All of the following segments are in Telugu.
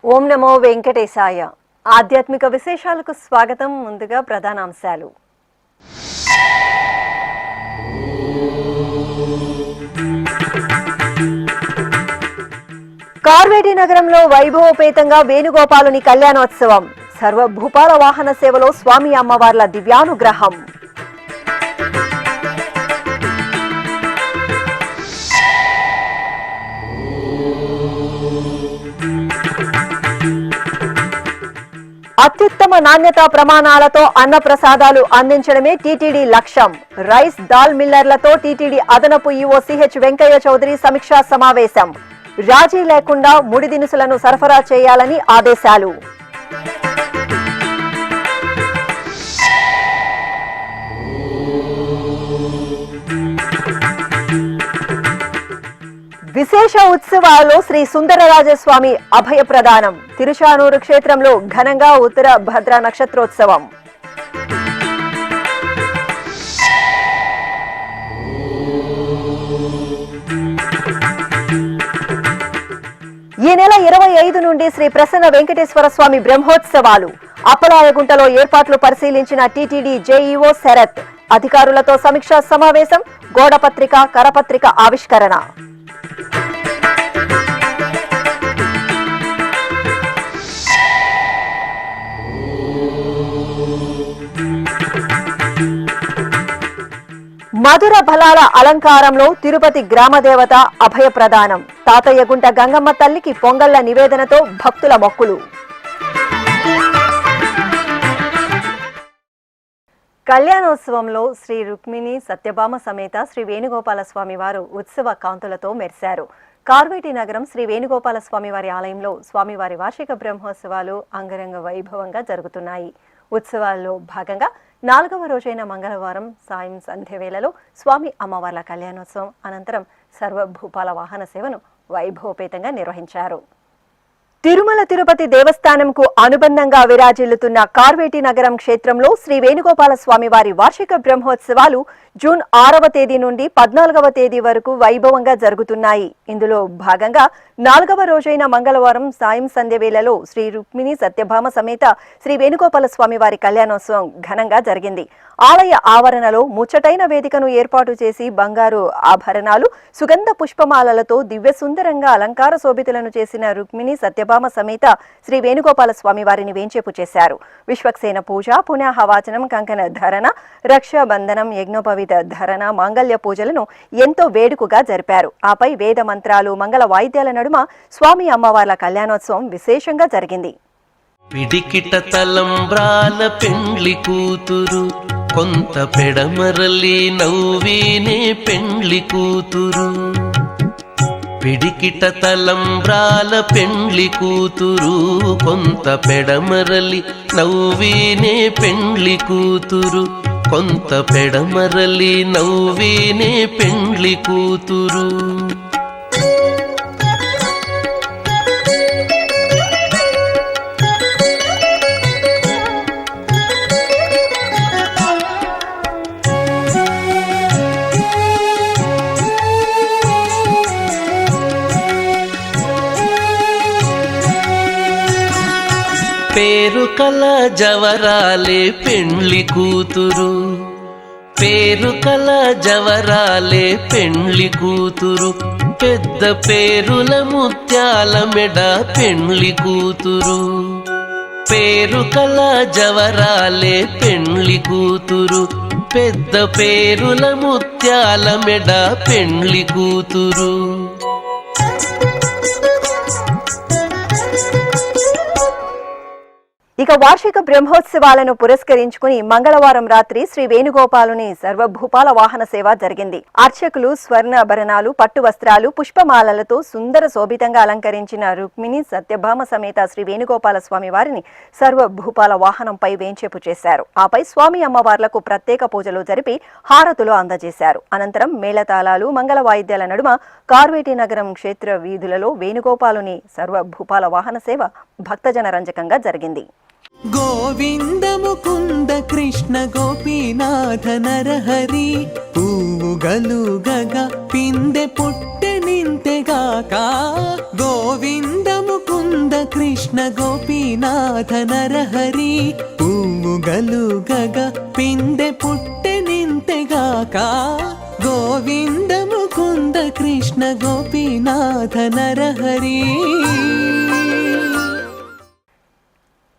ఓం నమో వెంకటేశాయ. ఆధ్యాత్మిక విశేషాలకు స్వాగతం. ముందుగా ప్రధానాంశాలు. కార్వేటి నగరంలో వైభవోపేతంగా వేణుగోపాలుని కళ్యాణోత్సవం. సర్వభూపాల వాహన సేవలో స్వామి అమ్మవార్ల దివ్యానుగ్రహం. అత్యుత్తమ నాణ్యతా ప్రమాణాలతో అన్న ప్రసాదాలు అందించడమే టీటీడీ లక్ష్యం. రైస్ దాల్ మిల్లర్లతో టీటీడీ అదనపు ఈవో సిహెచ్ వెంకయ్య చౌదరి సమీక్షా సమావేశం. రాజీ లేకుండా ముడి దినుసులను సరఫరా చేయాలని ఆదేశాలు. విశేష ఉత్సవాల్లో శ్రీ సుందరరాజస్వామి అభయ ప్రదానం. తిరుచానూరు క్షేత్రంలో ఘనంగా ఉత్తర భద్ర నక్షత్రోత్సవం. ఈ నెల 25 నుండి శ్రీ ప్రసన్న వెంకటేశ్వర స్వామి బ్రహ్మోత్సవాలు. అప్పలాయగుంటలో ఏర్పాట్లు పరిశీలించిన టీటీడీ జేఈఓ శరత్. అధికారులతో సమీక్షా సమావేశం. గోడపత్రిక, కరపత్రిక ఆవిష్కరణ. మధుర బలాల అలంకారంలో తిరుపతి గ్రామదేవత అభయ ప్రదానం. తాతయ్యగుంట గంగమ్మ తల్లికి పొంగళ్ల నివేదనతో భక్తుల మొక్కులు. కళ్యాణోత్సవంలో శ్రీ రుక్మిణి సత్యభామ సమేత శ్రీ వేణుగోపాల స్వామి వారు ఉత్సవ కాంతులతో మెరిశారు. కార్వేటి నగరం శ్రీ వేణుగోపాల స్వామి వారి ఆలయంలో స్వామివారి వార్షిక బ్రహ్మోత్సవాలు అంగరంగ వైభవంగా జరుగుతున్నాయి. ఉత్సవాల్లో భాగంగా 4వ రోజైన మంగళవారం సాయం సంధ్య వేళలో స్వామి అమ్మవార్ల కళ్యాణోత్సవం అనంతరం సర్వభూపాల వాహన సేవను వైభవపేతంగా నిర్వహించారు. తిరుమల తిరుపతి దేవస్థానంకు అనుబంధంగా విరాజిల్లుతున్న కార్వేటి నగరం క్షేత్రంలో శ్రీ వేణుగోపాల స్వామి వారి వార్షిక బ్రహ్మోత్సవాలు జూన్ 6వ తేదీ నుండి 14వ తేదీ వరకు వైభవంగా జరుగుతున్నాయి. ఇందులో భాగంగా 4వ రోజైన మంగళవారం సాయం సంధ్య వేళలో శ్రీ రుక్మిణి సత్యభామ సమేత శ్రీ వేణుగోపాల స్వామి వారి కళ్యాణోత్సవం ఘనంగా జరిగింది. ఆలయ ఆవరణలో ముచ్చటైన వేదికను ఏర్పాటు చేసి బంగారు ఆభరణాలు, సుగంధ పుష్పమాలలతో దివ్య సుందరంగా అలంకార శోభితులను చేసిన రుక్మిణి సత్యభామ సమేత శ్రీ వేణుగోపాల స్వామి వారిని వేంచేపు చేశారు. విశ్వక్సేన పూజ, పుణ్యాహవాచనం, కంకణ ధరణ, రక్షాబంధనం, యజ్ఞోపవీత ధరణ, మాంగళ్య పూజలను ఎంతో వేడుకగా జరిపారు. ఆపై వేద మంత్రాలు, మంగళ వాయిద్యాల నడుమ స్వామి అమ్మవార్ల కళ్యాణోత్సవం విశేషంగా జరిగింది. పిడికిట తలంబ్రాల పెండ్లి కూతురు, కొంత పెడమరలి నవ్వీనే పెండ్లి కూతురు. పిడికిట తలంబ్రాల పెండ్లి కూతురు, కొంత పెడమరలి నవ్వీనే పెండ్లి కూతురు. కొంత పెడమరలి నవ్వీనే పెండ్లి కూతురు. పేరు కల జవరాలే పెండ్లి కూతురు. పేరు కల జవరాలే పెండ్లి కూతురు. పెద్ద పేరుల ముత్యాల మెడ పెండ్లి కూతురు. పేరు కల జవరాలే పెండ్లి కూతురు. పెద్ద పేరుల ముత్యాల మెడ పెండ్లి కూతురు. ఇక వార్షిక బ్రహ్మోత్సవాలను పురస్కరించుకుని మంగళవారం రాత్రి శ్రీ వేణుగోపాలుని సర్వభూపాల వాహన సేవ జరిగింది. అర్చకులు స్వర్ణాభరణాలు, పట్టు వస్త్రాలు, పుష్పమాలలతో సుందర శోభితంగా అలంకరించిన రుక్మిణి సత్యభామ సమేత శ్రీ వేణుగోపాల స్వామి వారిని సర్వభూపాల వాహనంపై వేంచేపు చేశారు. ఆపై స్వామి అమ్మవార్లకు ప్రత్యేక పూజలు జరిపి హారతులు అందజేశారు. అనంతరం మేళతాళాలు, మంగళ వాయిద్యాల నడుమ కార్వేటి నగరం క్షేత్ర వీధులలో వేణుగోపాలుని సర్వభూపాల వాహన సేవ భక్తజన రంజకంగా జరిగింది. గోవింద ముకుంద కృష్ణ గోపీనాథ నరహరి పూవుగలు గగ పిందె పుట్టె నింతెగాక. గోవింద ముకుంద కృష్ణ గోపీనాథ నరహరి పూవుగలు గగ పిందె పుట్టె నింతెగాక. గోవింద ముకుంద కృష్ణ గోపీనాథ నరహరి.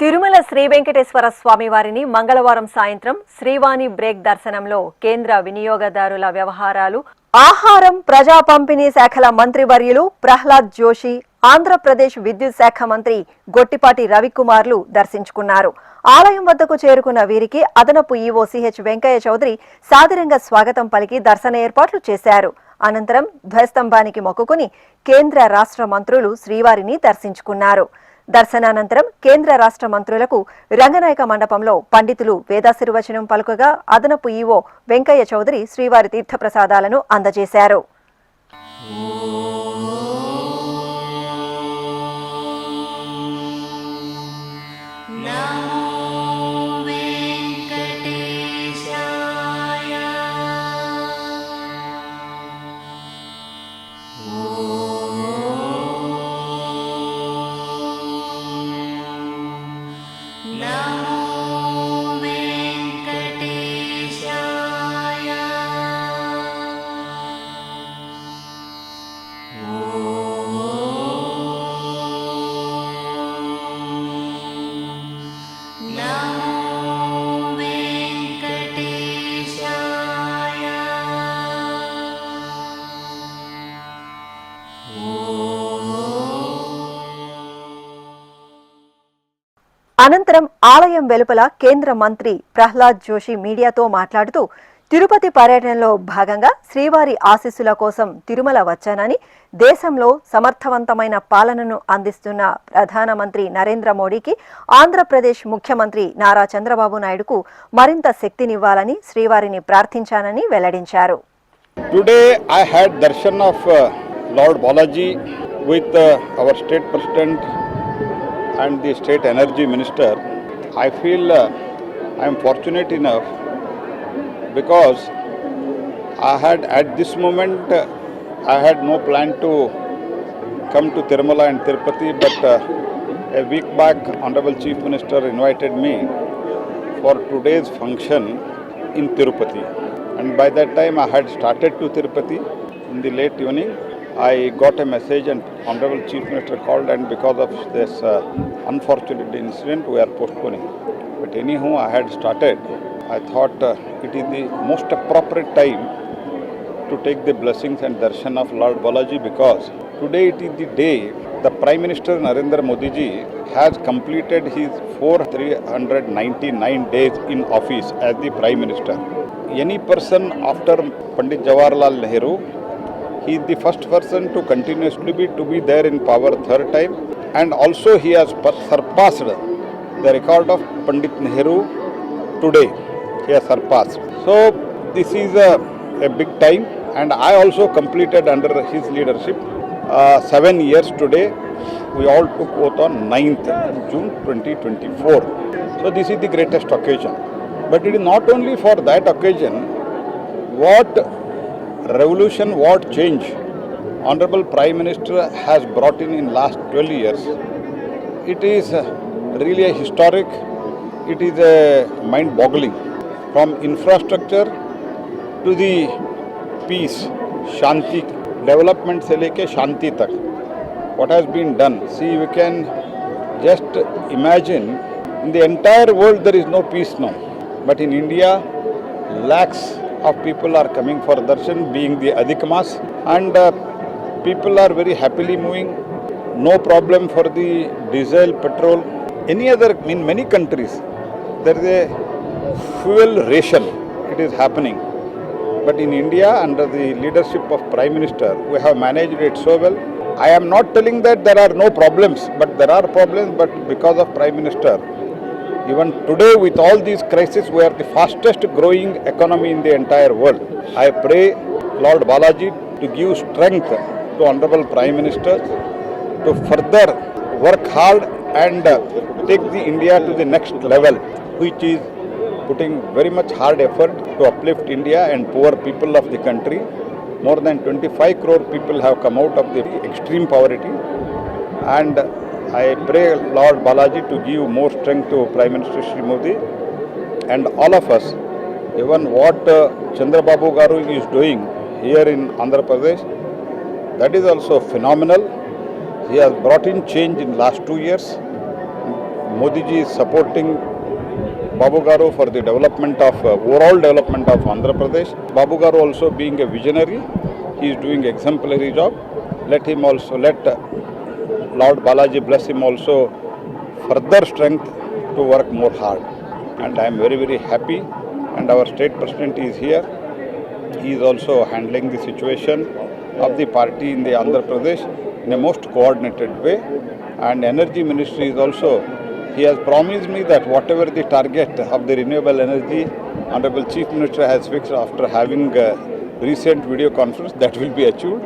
తిరుమల శ్రీ వెంకటేశ్వర స్వామి వారిని మంగళవారం సాయంత్రం శ్రీవాణి బ్రేక్ దర్శనంలో కేంద్ర వినియోగదారుల వ్యవహారాలు, ఆహారం, ప్రజా పంపిణీ శాఖల మంత్రివర్యులు ప్రహ్లాద్ జోషి, ఆంధ్రప్రదేశ్ విద్యుత్ శాఖ మంత్రి గొట్టిపాటి రవికుమార్లు దర్శించుకున్నారు. ఆలయం వద్దకు చేరుకున్న వీరికి అదనపు ఈవో సిహెచ్ వెంకయ్య చౌదరి సాదరంగా స్వాగతం పలికి దర్శన ఏర్పాట్లు చేశారు. అనంతరం ధ్వజస్తంభానికి మొక్కుకుని కేంద్ర రాష్ట్ర మంత్రులు శ్రీవారిని దర్శించుకున్నారు. దర్శనానంతరం కేంద్ర రాష్ట్ర మంత్రులకు రంగనాయక మండపంలో పండితులు వేదాశీర్వచనం పలుకగా అదనపు ఈవో వెంకయ్య చౌదరి శ్రీవారి తీర్థప్రసాదాలను అందజేశారు. అనంతరం ఆలయం వెలుపల కేంద్ర మంత్రి ప్రహ్లాద్ జోషి మీడియాతో మాట్లాడుతూ తిరుపతి పర్యటనలో భాగంగా శ్రీవారి ఆశీస్సుల కోసం తిరుమల వచ్చానని, దేశంలో సమర్థవంతమైన పాలనను అందిస్తున్న ప్రధానమంత్రి నరేంద్ర మోడీకి ఆంధ్రప్రదేశ్ ముఖ్యమంత్రి నారా చంద్రబాబు నాయుడుకు మరింత శక్తినివ్వాలని శ్రీవారిని ప్రార్థించానని వెల్లడించారు. Today I had darshan of Lord Balaji with our state president and the state energy minister. I feel I am fortunate enough because I had at this moment I had no plan to come to Tirumala and Tirupati, but a week back Honorable Chief Minister invited me for today's function in Tirupati, and by that time I had started to Tirupati. In the late evening I got a message and Honorable Chief Minister called, and because of this unfortunate incident we are postponing. But anyhow I had started. I thought it is the most appropriate time to take the blessings and darshan of Lord Balaji, because today it is the day the Prime Minister Narendra Modi ji has completed his 499 days in office as the Prime Minister. Any person after Pandit Jawaharlal Nehru, he is the first person to continuously to be there in power third time, and also he has surpassed the record of Pandit Nehru today. He has surpassed. So this is a big time, and I also completed under his leadership 7 years today. We all took oath on 9th June 2024. So this is the greatest occasion. But it is not only for that occasion. What revolution, what change Honorable Prime Minister has brought in last 12 years. It is really a historic, it is a mind-boggling. From infrastructure to the peace, shanti, development se leke shanti tak, what has been done. See, we can just imagine, in the entire world there is no peace now, but in India lakhs of people are coming for darshan, being the Adhik Mas, and people are very happily moving. No problem for the diesel, petrol. any other, in many countries, there is a fuel ration. It is happening. But in India, under the leadership of Prime Minister, we have managed it so well. I am not telling that there are no problems, but there are problems, but because of Prime Minister, even today with all these crises, we are the fastest growing economy in the entire world. I pray Lord Balaji to give strength to Honorable Prime Minister to further work hard and take the India to the next level, which is putting very much hard effort to uplift India and poor people of the country. More than 25 crore people have come out of the extreme poverty, and I pray Lord Balaji to give more strength to Prime Minister Shri Modi and all of us. Even what Chandrababu Garu is doing here in Andhra Pradesh, that is also phenomenal. He has brought in change in last 2 years. Modi ji is supporting Babu Garu for the development of overall development of Andhra Pradesh. Babu Garu also being a visionary, he is doing exemplary job. Let Lord Balaji bless him also further strength to work more hard. And I am very, very happy. And our state president is here. He is also handling the situation of the party in the Andhra Pradesh in a most coordinated way. And Energy Ministry is also, he has promised me that whatever the target of the renewable energy, Honorable Chief Minister has fixed after having a recent video conference, that will be achieved.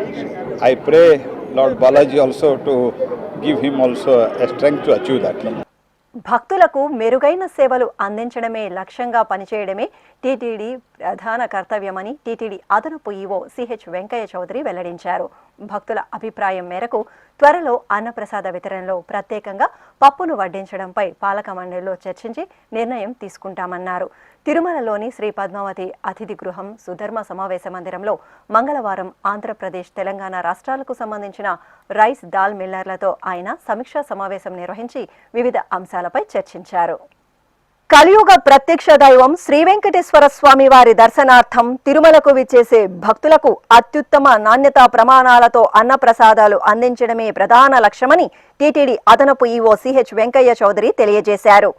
I pray Lord Balaji also to give him also a strength to achieve that. భక్తులకు మెరుగైన సేవలు అందించడమే లక్ష్యంగా పనిచేయడమే టీటీడీ ప్రధాన కర్తవ్యమని టీటీడీ అదనపు ఈవో సిహెచ్ వెంకయ్య చౌదరి వెల్లడించారు. భక్తుల అభిప్రాయం మేరకు త్వరలో అన్నప్రసాద వితరణలో ప్రత్యేకంగా పప్పును వడ్డించడంపై పాలక మండలిలో చర్చించి నిర్ణయం తీసుకుంటామన్నారు. తిరుమలలోని శ్రీ పద్మావతి అతిథి గృహం సుధర్మ సమావేశ మందిరంలో మంగళవారం ఆంధ్రప్రదేశ్, తెలంగాణ రాష్ట్రాలకు సంబంధించిన రైస్ దాల్ మిల్లర్లతో ఆయన సమీక్షా సమావేశం నిర్వహించి వివిధ అంశాలపై చర్చించారు. కలియుగ ప్రత్యక్ష దైవం శ్రీ వెంకటేశ్వర స్వామి వారి దర్శనార్థం తిరుమలకు విచ్చేసే భక్తులకు అత్యుత్తమ నాణ్యతా ప్రమాణాలతో అన్నప్రసాదాలు అందించడమే ప్రధాన లక్ష్యమని టీటీడీ అదనపు ఈవో సిహెచ్ వెంకయ్య చౌదరి తెలియజేశారు.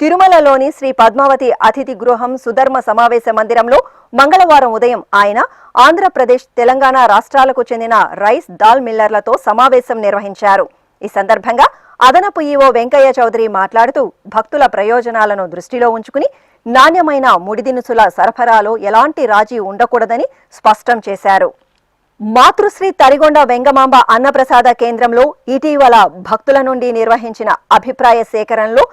తిరుమలలోని శ్రీ పద్మావతి అతిథి గృహం సుధర్మ సమావేశ మందిరంలో మంగళవారం ఉదయం ఆయన ఆంధ్రప్రదేశ్, తెలంగాణ రాష్ట్రాలకు చెందిన రైస్ దాల్ మిల్లర్లతో సమావేశం నిర్వహించారు. ఈ సందర్భంగా అదనపు ఈవో వెంకయ్య చౌదరి మాట్లాడుతూ భక్తుల ప్రయోజనాలను దృష్టిలో ఉంచుకుని నాణ్యమైన ముడి దినుసుల సరఫరాలో ఎలాంటి రాజీ ఉండకూడదని స్పష్టం చేశారు. మాతృశ్రీ తరిగొండ వెంగమాంబ అన్నప్రసాద కేంద్రంలో ఇటీవల భక్తుల నుండి నిర్వహించిన అభిప్రాయ సేకరణలో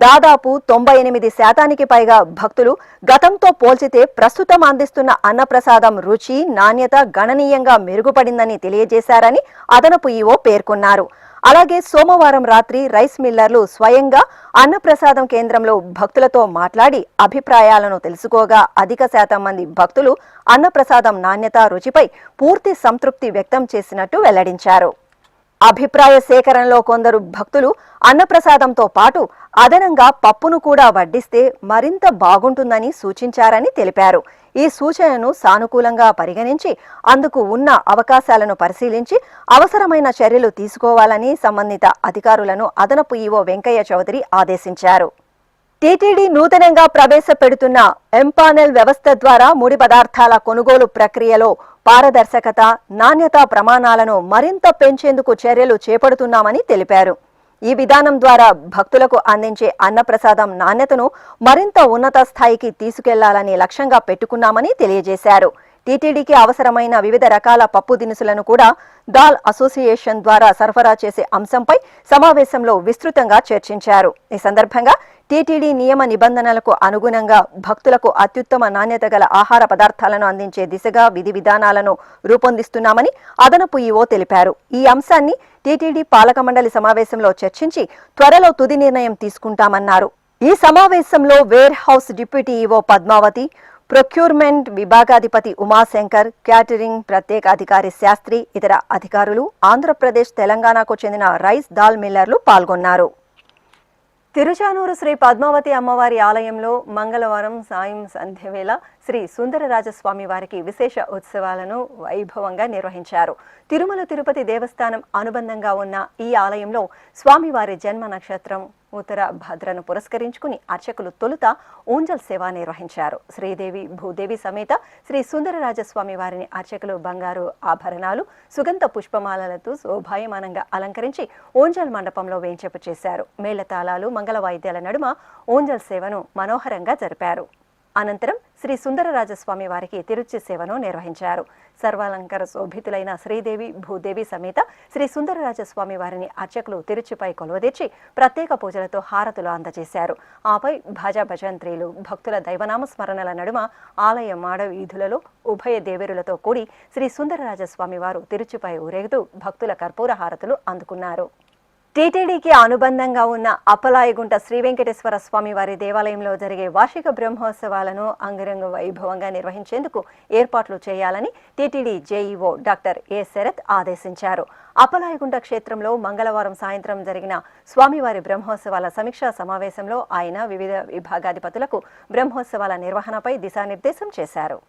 దాదాపు 98% పైగా భక్తులు గతంతో పోల్చితే ప్రస్తుతం అందిస్తున్న అన్నప్రసాదం రుచి, నాణ్యత గణనీయంగా మెరుగుపడిందని తెలియజేశారని అదనపు ఈవో పేర్కొన్నారు. అలాగే సోమవారం రాత్రి రైస్ మిల్లర్లు స్వయంగా అన్నప్రసాదం కేంద్రంలో భక్తులతో మాట్లాడి అభిప్రాయాలను తెలుసుకోగా అధిక శాతం మంది భక్తులు అన్నప్రసాదం నాణ్యత, రుచిపై పూర్తి సంతృప్తి వ్యక్తం చేసినట్టు వెల్లడించారు. అభిప్రాయ సేకరణలో కొందరు భక్తులు అన్నప్రసాదంతో పాటు అదనంగా పప్పును కూడా వడ్డిస్తే మరింత బాగుంటుందని సూచించారని తెలిపారు. ఈ సూచనను సానుకూలంగా పరిగణించి అందుకు ఉన్న అవకాశాలను పరిశీలించి అవసరమైన చర్యలు తీసుకోవాలని సంబంధిత అధికారులను అదనపు ఈవో వెంకయ్య చౌదరి ఆదేశించారు. టీటీడీ నూతనంగా ప్రవేశపెడుతున్న ఎంపానెల్ వ్యవస్థ ద్వారా ముడి పదార్థాల కొనుగోలు ప్రక్రియలో పారదర్శకత, నాణ్యతా ప్రమాణాలను మరింత పెంచేందుకు చర్యలు చేపడుతున్నామని తెలిపారు. ఈ విధానం ద్వారా భక్తులకు అందించే అన్నప్రసాదం నాణ్యతను మరింత ఉన్నత స్థాయికి తీసుకెళ్లాలని లక్ష్యంగా పెట్టుకున్నామని తెలియజేశారు. టీటీడీకి అవసరమైన వివిధ రకాల పప్పు దినుసులను కూడా దాల్ అసోసియేషన్ ద్వారా సరఫరా చేసే అంశంపై సమావేశంలో విస్తృతంగా చర్చించారు. ఈ సందర్భంగా టీటీడీ నియమ నిబంధనలకు అనుగుణంగా భక్తులకు అత్యుత్తమ నాణ్యత గల ఆహార పదార్థాలను అందించే దిశగా విధి విధానాలను రూపొందిస్తున్నామని అదనపు ఈవో తెలిపారు. ఈ అంశాన్ని టీటీడీ పాలక మండలి సమావేశంలో చర్చించి త్వరలో తుది నిర్ణయం తీసుకుంటామన్నారు. ఈ సమావేశంలో warehouse deputy EO Padmavathi, procurement విభాగాధిపతి ఉమాశంకర్, క్యాటరింగ్ ప్రత్యేక అధికారి శాస్త్రి, ఇతర అధికారులు, ఆంధ్రప్రదేశ్, తెలంగాణకు చెందిన రైస్ దాల్ మిల్లర్లు పాల్గొన్నారు. తిరుచానూరు శ్రీ పద్మావతి అమ్మవారి ఆలయంలో మంగళవారం సాయం సంధ్యవేళ శ్రీ సుందరరాజస్వామి వారికి విశేష ఉత్సవాలను వైభవంగా నిర్వహించారు. తిరుమల తిరుపతి దేవస్థానం అనుబంధంగా ఉన్న ఈ ఆలయంలో స్వామివారి జన్మ నక్షత్రం, ఉత్తర భద్రను పురస్కరించుకుని అర్చకులు తొలుత ఊంజల్ సేవ నిర్వహించారు. శ్రీదేవి భూదేవి సమేత శ్రీ సుందరరాజస్వామి వారిని అర్చకులు బంగారు ఆభరణాలు, సుగంధ పుష్పమాలలతో శోభాయమానంగా అలంకరించి ఊంజల్ మండపంలో వేంచేపు చేశారు. మేళతాళాలు, మంగళ వాయిద్యాల నడుమ ఊంజల్ సేవను మనోహరంగా జరిపారు. అనంతరం శ్రీ సుందరరాజస్వామి వారికి తిరుచి సేవను నిర్వహించారు. సర్వాలంకార శోభితులైన శ్రీదేవి భూదేవి సమేత శ్రీ సుందరరాజస్వామి వారిని అర్చకులు తిరుచిపై కొలువదీర్చి ప్రత్యేక పూజలతో హారతులు అందజేశారు. ఆపై భజ భజంత్రీలు, భక్తుల దైవనామ స్మరణల నడుమ ఆలయ మాడ వీధులలో ఉభయ దేవేరులతో కూడి శ్రీ సుందరరాజస్వామి వారు తిరుచిపై ఊరేగుతూ భక్తుల కర్పూర హారతులు అందుకున్నారు. టీటీడీకి అనుబంధంగా ఉన్న అప్పలాయగుంట శ్రీ వెంకటేశ్వర స్వామి వారి దేవాలయంలో జరిగే వార్షిక బ్రహ్మోత్సవాలను అంగరంగ వైభవంగా నిర్వహించేందుకు ఏర్పాట్లు చేయాలని TTD JEO doctor A Sharath ఆదేశించారు. అప్పలాయగుంట క్షేత్రంలో మంగళవారం సాయంత్రం జరిగిన స్వామివారి బ్రహ్మోత్సవాల సమీక్షా సమావేశంలో ఆయన వివిధ విభాగాధిపతులకు బ్రహ్మోత్సవాల నిర్వహణపై దిశానిర్దేశం చేశారు.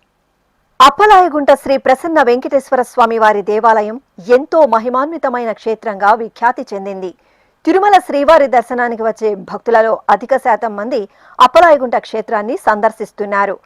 అప్పలాయగుంట శ్రీ ప్రసన్న వెంకటేశ్వర స్వామి వారి దేవాలయం ఎంతో మహిమాన్వితమైన క్షేత్రంగా విఖ్యాతి చెందింది. తిరుమల శ్రీవారి దర్శనానికి వచ్చే భక్తులలో అధిక శాతం మంది అప్పలాయగుంట క్షేత్రాన్ని సందర్శిస్తున్నారు.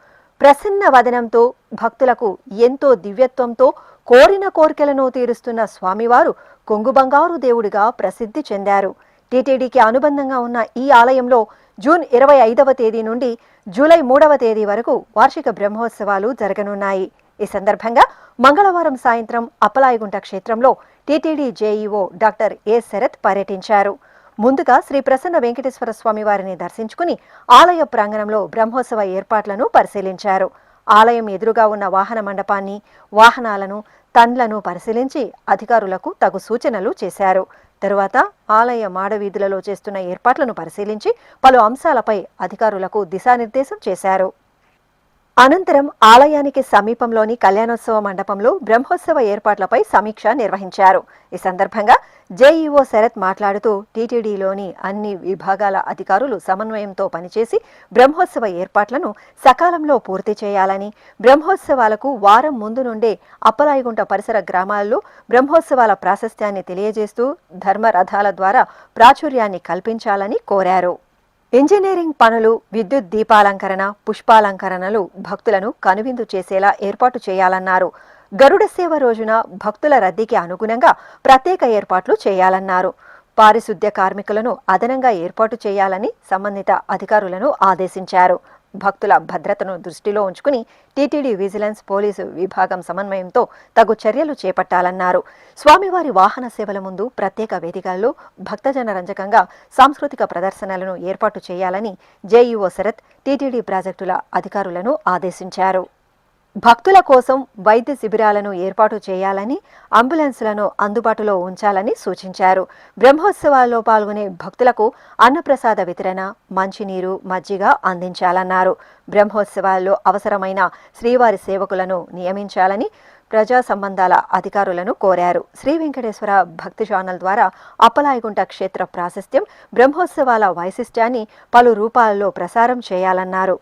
ప్రసన్న వదనంతో భక్తులకు ఎంతో దివ్యత్వంతో కోరిన కోరికలను తీరుస్తున్న స్వామివారు కొంగు బంగారు దేవుడిగా ప్రసిద్ధి చెందారు. టీటీడీకి అనుబంధంగా ఉన్న ఈ ఆలయంలో జూన్ 25వ తేదీ నుండి జూలై 3వ తేదీ వరకు వార్షిక బ్రహ్మోత్సవాలు జరగనున్నాయి. ఈ సందర్భంగా మంగళవారం సాయంత్రం అప్పలాయగుంట క్షేత్రంలో TTD JEO doctor A Sharath పర్యటించారు. ముందుగా శ్రీ ప్రసన్న వెంకటేశ్వర స్వామి వారిని దర్శించుకుని ఆలయ ప్రాంగణంలో బ్రహ్మోత్సవ ఏర్పాట్లను పరిశీలించారు. ఆలయం ఎదురుగా ఉన్న వాహన మండపాన్ని, వాహనాలను, తండ్లను పరిశీలించి అధికారులకు తగు సూచనలు చేశారు. తరువాత ఆలయ మాడవీధులలో చేస్తున్న ఏర్పాట్లను పరిశీలించి పలు అంశాలపై అధికారులకు దిశానిర్దేశం చేశారు. అనంతరం ఆలయానికి సమీపంలోని కళ్యాణోత్సవ మండపంలో బ్రహ్మోత్సవ ఏర్పాట్లపై సమీక్ష నిర్వహించారు. ఈ సందర్భంగా జేఈఓ శరత్ మాట్లాడుతూ టీటీడీలోని అన్ని విభాగాల అధికారులు సమన్వయంతో పనిచేసి బ్రహ్మోత్సవ ఏర్పాట్లను సకాలంలో పూర్తి చేయాలని, బ్రహ్మోత్సవాలకు వారం ముందు నుండే అప్పలాయగుంట పరిసర గ్రామాల్లో బ్రహ్మోత్సవాల ప్రాశస్త్యాన్ని తెలియజేస్తూ ధర్మరథాల ద్వారా ప్రాచుర్యాన్ని కల్పించాలని కోరారు. ఇంజనీరింగ్ పనులు, విద్యుత్ దీపాలంకరణ, పుష్పాలంకరణలు భక్తులను కనువిందు చేసేలా ఏర్పాటు చేయాలన్నారు. గరుడ సేవ రోజున భక్తుల రద్దీకి అనుగుణంగా ప్రత్యేక ఏర్పాట్లు చేయాలన్నారు. పారిశుద్ధ్య కార్మికులను అదనంగా ఏర్పాటు చేయాలని సంబంధిత అధికారులను ఆదేశించారు. భక్తుల భద్రతను దృష్టిలో ఉంచుకుని టీటీడీ విజిలెన్స్ పోలీసు విభాగం సమన్వయంతో తగు చర్యలు చేపట్టాలన్నారు. స్వామివారి వాహన సేవల ముందు ప్రత్యేక వేదికల్లో భక్తజన రంజకంగా సాంస్కృతిక ప్రదర్శనలను ఏర్పాటు చేయాలని జేఈఓ శరత్ టీటీడీ ప్రాజెక్టుల అధికారులను ఆదేశించారు. భక్తుల కోసం వైద్య శిబిరాలను ఏర్పాటు చేయాలని, అంబులెన్సులను అందుబాటులో ఉంచాలని సూచించారు. బ్రహ్మోత్సవాల్లో పాల్గొనే భక్తులకు అన్నప్రసాద వితరణ, మంచినీరు, మజ్జిగ అందించాలన్నారు. బ్రహ్మోత్సవాల్లో అవసరమైన శ్రీవారి సేవకులను నియమించాలని ప్రజా సంబంధాల అధికారులను కోరారు. శ్రీ వెంకటేశ్వర భక్తి ఛానల్ ద్వారా అప్పలాయగుంట క్షేత్ర ప్రాశస్త్యం, బ్రహ్మోత్సవాల వైశిష్ట్యాన్ని పలు రూపాల్లో ప్రసారం చేయాలన్నారు.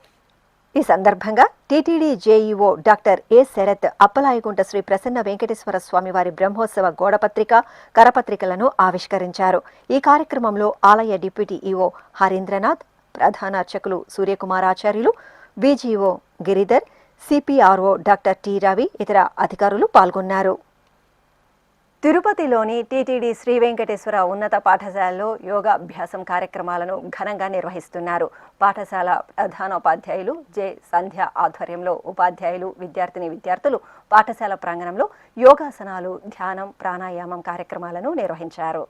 ఈ సందర్భంగా TTD JEO doctor A Sharath Appalayagunta Sri Prasanna Venkateswara Swamy వారి బ్రహ్మోత్సవ గోడపత్రిక, కరపత్రికలను ఆవిష్కరించారు. ఈ కార్యక్రమంలో ఆలయ డిప్యూటీ ఈఓ హరీంద్రనాథ్, ప్రధాన అర్చకులు Suryakumaracharyulu, BGO Giridhar, CPRO doctor T Ravi, ఇతర అధికారులు పాల్గొన్నారు. తిరుపతిలోని టీటీడీ శ్రీ వెంకటేశ్వర ఉన్నత పాఠశాలలో యోగాభ్యాసం కార్యక్రమాలను ఘనంగా నిర్వహిస్తున్నారు. పాఠశాల ప్రధానోపాధ్యాయులు జె సంధ్య ఆధ్వర్యంలో ఉపాధ్యాయులు, విద్యార్థులు పాఠశాల ప్రాంగణంలో యోగాసనాలు, ధ్యానం, ప్రాణాయామం కార్యక్రమాలను నిర్వహించారు.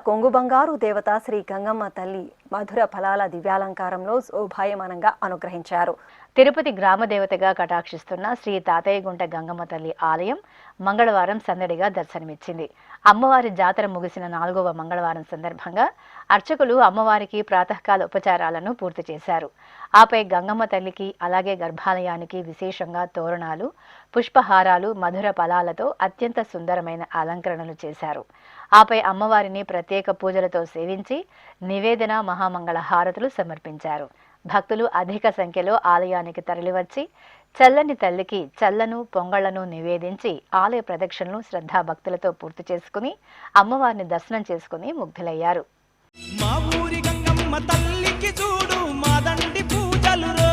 కొంగు బంగారు దేవత శ్రీ గంగమ్మ తల్లి మధుర ఫలాల దివ్యాలంకారంలో శోభాయమానంగా అనుగ్రహించారు. తిరుపతి గ్రామ దేవతగా కటాక్షిస్తున్న శ్రీ తాతయ్యగుంట గంగమ్మ తల్లి ఆలయం మంగళవారం సందడిగా దర్శనమిచ్చింది. అమ్మవారి జాతర ముగిసిన 4వ మంగళవారం సందర్భంగా అర్చకులు అమ్మవారికి ప్రాతకాల ఉపచారాలను పూర్తి చేశారు. ఆపై గంగమ్మ తల్లికి అలాగే గర్భాలయానికి విశేషంగా తోరణాలు, పుష్పహారాలు, మధుర ఫలాలతో అత్యంత సుందరమైన అలంకరణలు చేశారు. ఆపై అమ్మవారిని ప్రత్యేక పూజలతో సేవించి నివేదన మహామంగళ హారతులు సమర్పించారు. భక్తులు అధిక సంఖ్యలో ఆలయానికి తరలివచ్చి చల్లని తల్లికి చల్లను పొంగళ్లను నివేదించి ఆలయ ప్రదక్షిణలు శ్రద్ధాభక్తులతో పూర్తి చేసుకుని అమ్మవారిని దర్శనం చేసుకుని ముగ్ధులయ్యారు. మా ఊరి గంగమ్మ తల్లికి చూడు మాదండి పూజలు రో,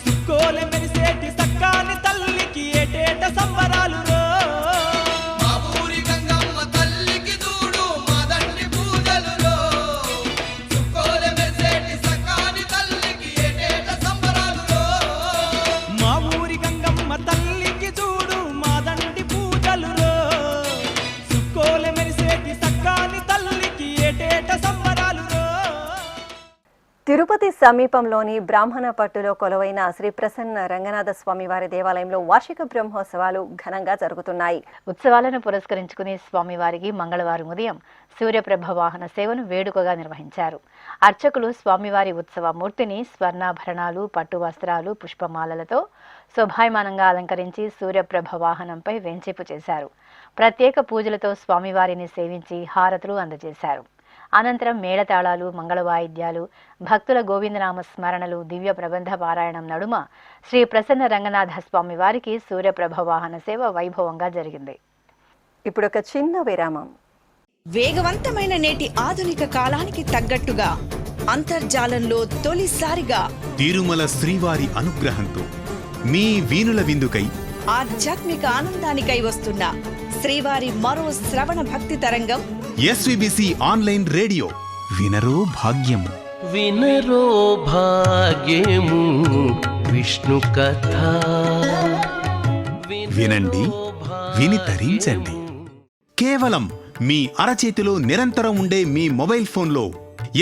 సుక్కోలె మెరిసేటి సక్కాని తల్లికి ఏటేట సంబరాలు రో. మా ఊరి గంగమ్మ తల్లికి చూడు మాదండి పూజలు రో, సుక్కోలె మెరిసేటి సక్కాని తల్లికి ఏటేట సంబరాలు రో. మా ఊరి గంగమ్మ తల్లికి చూడు మాదండి పూజలు రో, సుక్కోలె మెరిసేటి సక్కాని తల్లికి ఏటేట సంబరాలు రో. తిరుపతి సమీపంలోని బ్రాహ్మణపట్టులో కొలువైన శ్రీ ప్రసన్న రంగనాథ స్వామి వారి దేవాలయంలో వార్షిక బ్రహ్మోత్సవాలు ఘనంగా జరుగుతున్నాయి. ఉత్సవాలను పురస్కరించుకుని స్వామివారికి మంగళవారం ఉదయం సూర్యప్రభ వాహన సేవను వేడుకగా నిర్వహించారు. అర్చకులు స్వామివారి ఉత్సవ మూర్తిని స్వర్ణాభరణాలు, పట్టు వస్త్రాలు, పుష్పమాలలతో శోభాయమానంగా అలంకరించి సూర్యప్రభ వాహనంపై వెంచేపు చేశారు. ప్రత్యేక పూజలతో స్వామివారిని సేవించి హారతులు అందజేశారు. అనంతరం మేళతాళాలు, మంగళ వాయిద్యాలు, భక్తుల గోవిందనామ స్మరణలు, దివ్య ప్రబంధ పారాయణం నడుమ శ్రీ ప్రసన్న రంగనాథ స్వామి వారికి సూర్యప్రభ వాహన సేవ వైభవంగా జరిగింది. ఇప్పుడు ఒక చిన్న విరామం. వేగవంతమైన నేటి ఆధునిక కాలానికి తగ్గట్టుగా అంతర్జాలంలో తొలిసారిగా తిరుమల శ్రీవారి అనుగ్రహంతో మీ వీణుల విందుకై ఆధ్యాత్మిక ఆనందానికై వస్తున్న శ్రీవారి మరో శ్రవణ భక్తి తరంగం ఎస్విబిసి ఆన్లైన్ రేడియో. వినరో భాగ్యము, వినరో భాగ్యము విష్ణు కథ. వినండి, విని తరించండి. కేవలం మీ అరచేతిలో నిరంతరం ఉండే మీ మొబైల్ ఫోన్లో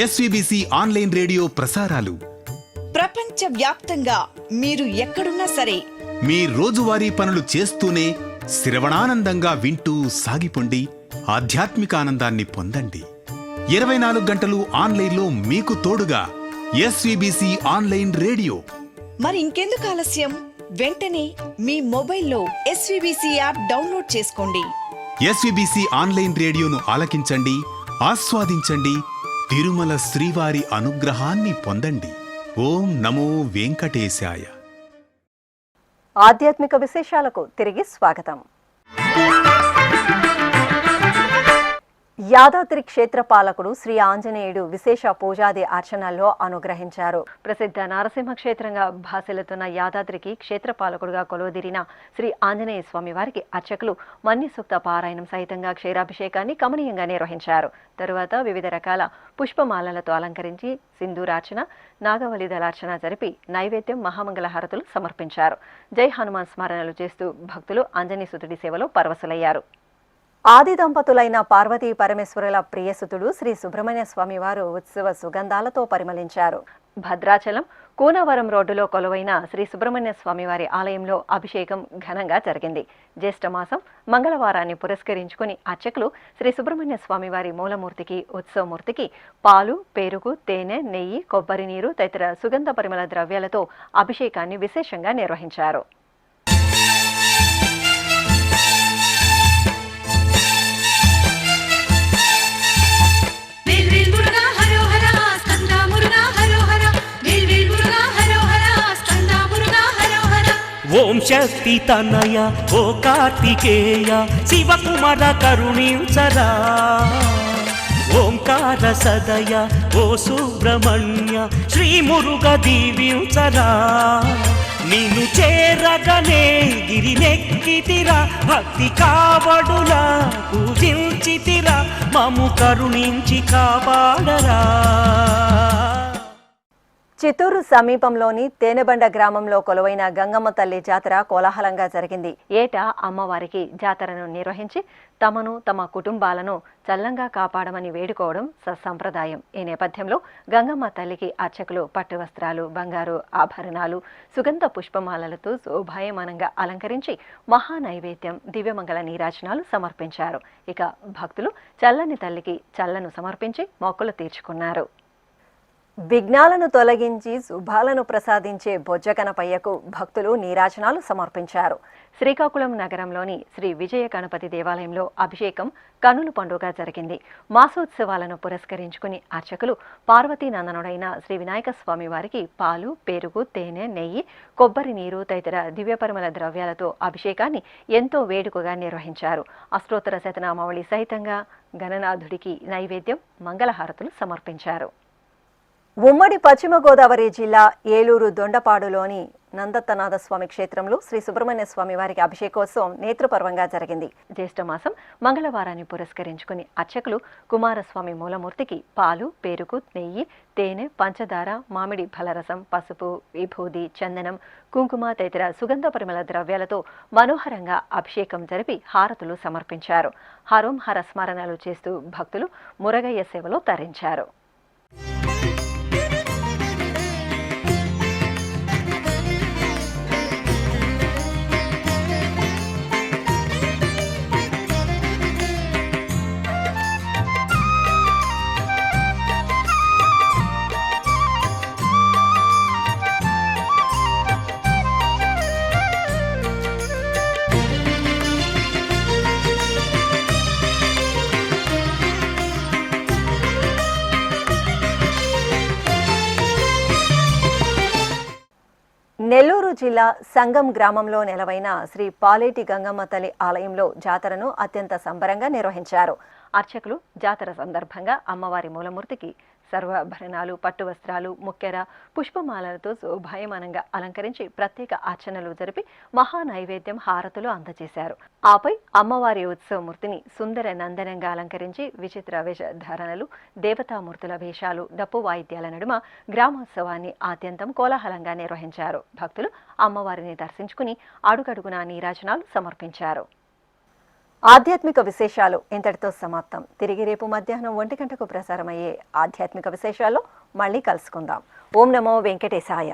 ఎస్విబిసి ఆన్లైన్ రేడియో ప్రసారాలు ప్రపంచ వ్యాప్తంగా మీరు ఎక్కడున్నా సరే మీ రోజువారీ పనులు చేస్తూనే శ్రవణానందంగా వింటూ సాగిపోండి, ఆధ్యాత్మిక ఆనందాన్ని పొందండి. 24 గంటలు ఆన్లైన్లో మీకు తోడుగా ఎస్విబిసి ఆన్లైన్ రేడియో. మరి ఇంకెందుకు ఆలస్యం? వెంటనే మీ మొబైల్లో ఎస్విబిసి యాప్ డౌన్లోడ్ చేసుకోండి. ఎస్విబిసి ఆన్లైన్ రేడియోను ఆలకించండి, ఆస్వాదించండి, తిరుమల శ్రీవారి అనుగ్రహాన్ని పొందండి. ఓం నమో వెంకటేశాయ. ఆధ్యాత్మిక విశేషాలకు తిరిగి స్వాగతం. యాదాద్రి క్షేత్ర పాలకుడు శ్రీ ఆంజనేయుడు విశేష పూజాది అర్చనల్లో అనుగ్రహించారు. ప్రసిద్ధ నరసింహ క్షేత్రంగా భాసిల్లుతున్న యాదాద్రికి క్షేత్ర పాలకుడుగా కొలువుదీరిన శ్రీ ఆంజనేయ స్వామి వారికి అర్చకులు మన్య సూక్త పారాయణం సహితంగా క్షీరాభిషేకాన్ని కమనీయంగా నిర్వహించారు. తరువాత వివిధ రకాల పుష్పమాలలతో అలంకరించి సింధూరార్చన, నాగవలి దళార్చన జరిపి నైవేద్యం, మహామంగళ హారతులు సమర్పించారు. జై హనుమాన్ స్మరణలు చేస్తూ భక్తులు ఆంజనేయసుతుడి సేవలో పరవశులయ్యారు. ఆది దంపతులైన పార్వతీ పరమేశ్వరుల ప్రియసుతుడు శ్రీ సుబ్రహ్మణ్య స్వామి వారు ఉత్సవ సుగంధాలతో పరిమళించారు. భద్రాచలం కూనవరం రోడ్డులో కొలువైన శ్రీ సుబ్రహ్మణ్య స్వామి వారి ఆలయంలో అభిషేకం ఘనంగా జరిగింది. జ్యేష్ఠమాసం మంగళవారాన్ని పురస్కరించుకుని అర్చకులు శ్రీ సుబ్రహ్మణ్య స్వామి వారి మూలమూర్తికి, ఉత్సవమూర్తికి పాలు, పెరుగు, తేనె, నెయ్యి, కొబ్బరి నీరు తదితర సుగంధ పరిమళ ద్రవ్యాలతో అభిషేకాన్ని విశేషంగా నిర్వహించారు. ఓం శక్తి తనయ ఓ కార్తికేయ శివకుమార కరుణించరా, ఓంకార సదయ ఓ సుబ్రహ్మణ్య శ్రీ మురుగ దీవించరా. నిన్ను చేరగనే గిరినెక్కితిరా, భక్తి కావడులా పూజించితిరా, మము కరుణించి కాపాడరా. చిత్తూరు సమీపంలోని తేనెబండ గ్రామంలో కొలువైన గంగమ్మ తల్లి జాతర కోలాహలంగా జరిగింది. ఏటా అమ్మవారికి జాతరను నిర్వహించి తమను తమ కుటుంబాలను చల్లంగా కాపాడమని వేడుకోవడం సంప్రదాయం. ఈ నేపథ్యంలో గంగమ్మ తల్లికి అర్చకులు పట్టు వస్త్రాలు, బంగారు ఆభరణాలు, సుగంధ పుష్పమాలలతో శోభాయమానంగా అలంకరించి మహానైవేద్యం, దివ్యమంగళ నీరాజనాలు సమర్పించారు. ఇక భక్తులు చల్లని తల్లికి చల్లను సమర్పించి మొక్కులు తీర్చుకున్నారు. విఘ్నాలను తొలగించి శుభాలను ప్రసాదించే బొజ్జగణపయ్యకు భక్తులు నీరాజనాలు సమర్పించారు. శ్రీకాకుళం నగరంలోని శ్రీ విజయ గణపతి దేవాలయంలో అభిషేకం కనుల పండుగ జరిగింది. మాసోత్సవాలను పురస్కరించుకుని అర్చకులు పార్వతీనందనుడైన శ్రీ వినాయక స్వామి వారికి పాలు, పెరుగు, తేనె, నెయ్యి, కొబ్బరి నీరు తదితర దివ్యపరిమళ ద్రవ్యాలతో అభిషేకాన్ని ఎంతో వేడుకగా నిర్వహించారు. అష్టోత్తర శతనామావళి సహితంగా గణనాథుడికి నైవేద్యం, మంగళహారతులు సమర్పించారు. ఉమ్మడి పశ్చిమ గోదావరి జిల్లా ఏలూరు దొండపాడులోని నందత్తనాథ స్వామి క్షేత్రంలో శ్రీ సుబ్రహ్మణ్య స్వామి వారికి అభిషేకోత్సవం నేత్రపర్వంగా జరిగింది. జ్యేష్ఠమాసం మంగళవారాన్ని పురస్కరించుకుని అర్చకులు కుమారస్వామి మూలమూర్తికి పాలు, పెరుగు, నెయ్యి, తేనె, పంచదార, మామిడి ఫలరసం, పసుపు, విభూది, చందనం, కుంకుమ తదితర సుగంధ పరిమళ ద్రవ్యాలతో మనోహరంగా అభిషేకం జరిపి హారతులు సమర్పించారు. హరోం హర స్మరణలు చేస్తూ భక్తులు మురగయ్య సేవలో తరించారు. నెల్లూరు జిల్లా సంగం గ్రామంలో నెలవైన శ్రీ పాలేటి గంగమ్మ తల్లి ఆలయంలో జాతరను అత్యంత సంబరంగా నిర్వహించారు. అర్చకులు జాతర సందర్భంగా అమ్మవారి మూలమూర్తికి సర్వాభరణాలు, పట్టు వస్త్రాలు, ముక్కెర, పుష్పమాలలతో శోభాయమానంగా అలంకరించి ప్రత్యేక అర్చనలు జరిపి మహానైవేద్యం, హారతులు అందజేశారు. ఆపై అమ్మవారి ఉత్సవమూర్తిని సుందర నందనంగా అలంకరించి విచిత్ర వేషధారణలు, దేవతామూర్తుల వేషాలు, డప్పు వాయిద్యాల నడుమ గ్రామోత్సవాన్ని ఆద్యంతం కోలాహలంగా నిర్వహించారు. భక్తులు అమ్మవారిని దర్శించుకుని అడుగడుగునా నీరాజనాలు సమర్పించారు. ఆధ్యాత్మిక విశేషాలు ఇంతటితో సమాప్తం. తిరిగి రేపు మధ్యాహ్నం 1 గంటకు ప్రసారమయ్యే ఆధ్యాత్మిక విశేషాల్లో మళ్ళీ కలుసుకుందాం. ఓం నమో వెంకటేశాయ.